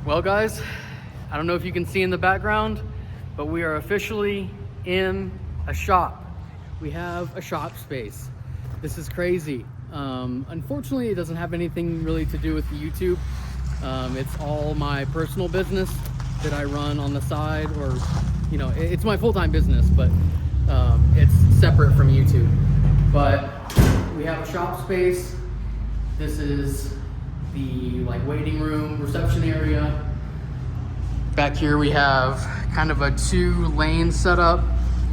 Well guys, I don't know if you can see in the background, but we are officially in a shop. We have a shop space. This is crazy. Unfortunately, it doesn't have anything really to do with the YouTube. It's all my personal business that I run on the side, or it's my full-time business, but it's separate from YouTube. But we have a shop space. This is the waiting room, reception area. Back here we have kind of a 2-lane setup.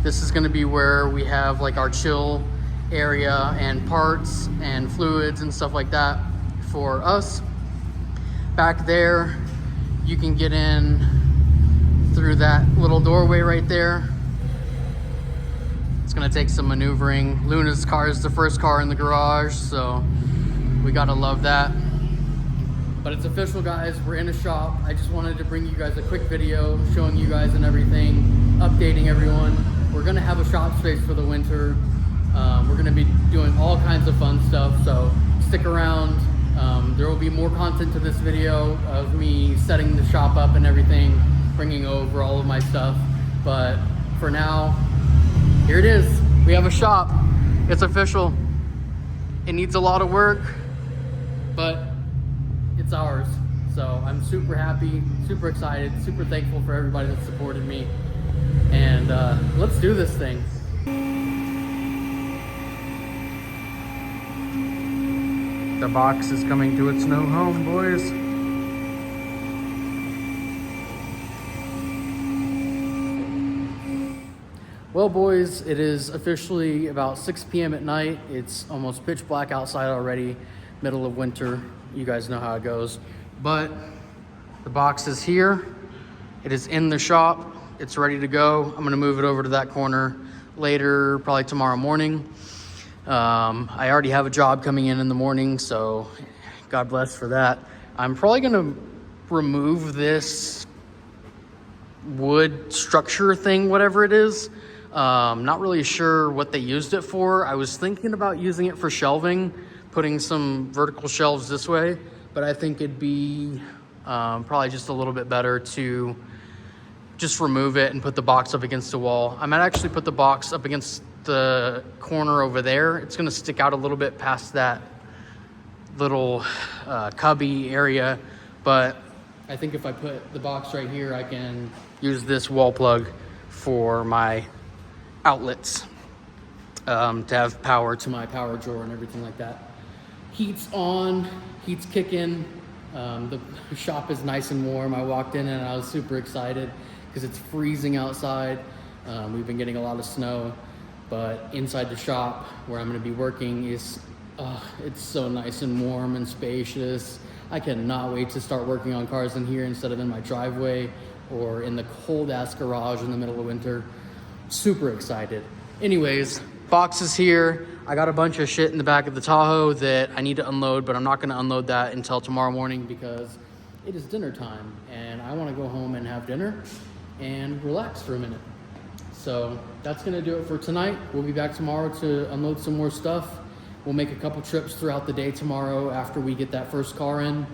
This is going to be where we have our chill area and parts and fluids and stuff like that for us. Back there you can get in through that little doorway right there. It's going to take some maneuvering. Luna's car is the first car in the garage, so we gotta love that. But it's official, guys. We're in a shop. I just wanted to bring you guys a quick video showing you guys and everything, updating everyone. We're gonna have a shop space for the winter. We're gonna be doing all kinds of fun stuff, so stick around. There will be more content to this video of me setting the shop up and everything, bringing over all of my stuff. But for now, here it is. We have a shop. It's official. It needs a lot of work, but it's ours. So I'm super happy, super excited, super thankful for everybody that supported me. And let's do this thing. The box is coming to its new home, boys. Well, boys, it is officially about 6 p.m. at night. It's almost pitch black outside already, middle of winter. You guys know how it goes. But the box is here. It is in the shop. It's ready to go. I'm gonna move it over to that corner later, probably tomorrow morning. I already have a job coming in the morning, so God bless for that. I'm probably gonna remove this wood structure thing, whatever it is. Not really sure what they used it for. I was thinking about using it for shelving, putting some vertical shelves this way, but I think it'd be probably just a little bit better to just remove it and put the box up against the wall. I might actually put the box up against the corner over there. It's gonna stick out a little bit past that little cubby area, but I think if I put the box right here, I can use this wall plug for my outlets to have power to my power drawer and everything like that. Heat's on, heat's kicking. The shop is nice and warm. I walked in and I was super excited because it's freezing outside. We've been getting a lot of snow, but inside the shop where I'm going to be working is it's so nice and warm and spacious. I cannot wait to start working on cars in here instead of in my driveway or in the cold ass garage in the middle of winter. Super excited. Anyways, box is here. I got a bunch of shit in the back of the Tahoe that I need to unload, but I'm not gonna unload that until tomorrow morning because it is dinner time and I wanna go home and have dinner and relax for a minute. So that's gonna do it for tonight. We'll be back tomorrow to unload some more stuff. We'll make a couple trips throughout the day tomorrow after we get that first car in,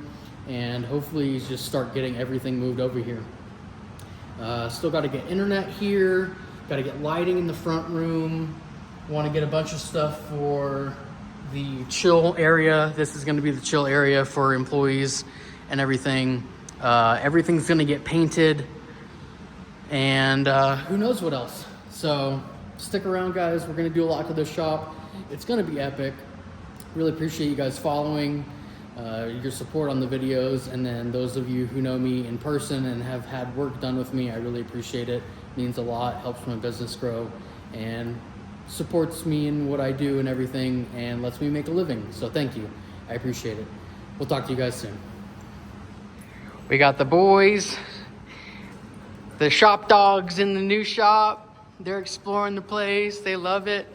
and hopefully just start getting everything moved over here. Still gotta get internet here, gotta get lighting in the front room. Want to get a bunch of stuff for the chill area. This is going to be the chill area for employees and everything. Everything's going to get painted and who knows what else. So stick around, guys. We're going to do a lot to this shop. It's going to be epic. Really appreciate you guys following, your support on the videos, and then those of you who know me in person and have had work done with me, I really appreciate it. It means a lot, helps my business grow, and supports me in what I do and everything, and lets me make a living. So thank you. I appreciate it. We'll talk to you guys soon. We got the boys, the shop dogs in the new shop. They're exploring the place. They love it.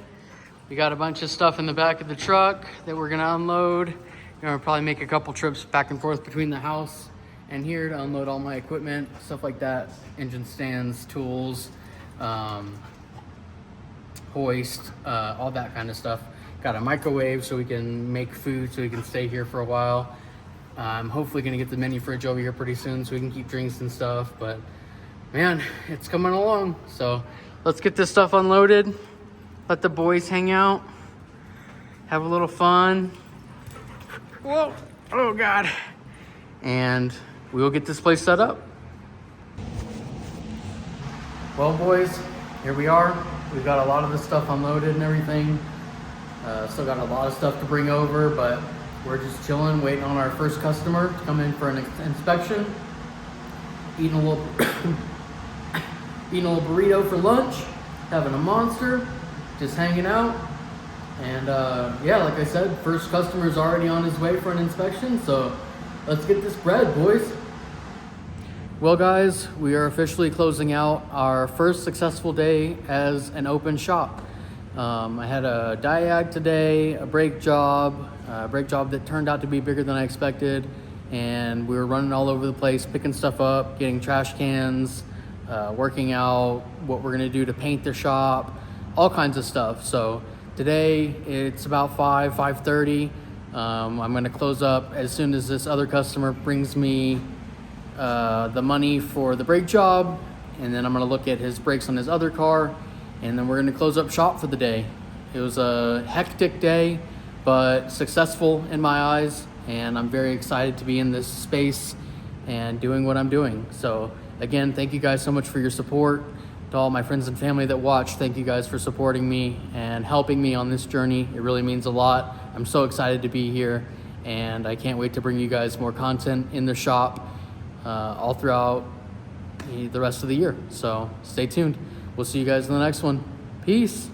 We got a bunch of stuff in the back of the truck that we're gonna unload. We're gonna probably make a couple trips back and forth between the house and here to unload all my equipment, stuff like that, engine stands, tools, hoist, all that kind of stuff. Got a microwave so we can make food so we can stay here for a while. I'm hopefully gonna get the mini fridge over here pretty soon so we can keep drinks and stuff, but man, it's coming along. So let's get this stuff unloaded, let the boys hang out, have a little fun. Whoa, oh God. And we will get this place set up. Well, boys, here we are. We've got a lot of this stuff unloaded and everything. Still got a lot of stuff to bring over, but we're just chilling, waiting on our first customer to come in for an inspection. Eating a little, eating a little burrito for lunch, having a Monster, just hanging out. And yeah, like I said, first customer's already on his way for an inspection, so let's get this bread, boys. Well, guys, we are officially closing out our first successful day as an open shop. I had a diag today, a brake job that turned out to be bigger than I expected, and we were running all over the place, picking stuff up, getting trash cans, working out what we're gonna do to paint the shop, all kinds of stuff. So today it's about 5:30. I'm gonna close up as soon as this other customer brings me the money for the brake job, and then I'm gonna look at his brakes on his other car, and then we're gonna close up shop for the day. It was a hectic day, but successful in my eyes, and I'm very excited to be in this space and doing what I'm doing. So again, thank you guys so much for your support. To all my friends and family that watch, thank you guys for supporting me and helping me on this journey. It really means a lot. I'm so excited to be here, and I can't wait to bring you guys more content in the shop all throughout the rest of the year. So stay tuned. We'll see you guys in the next one. Peace.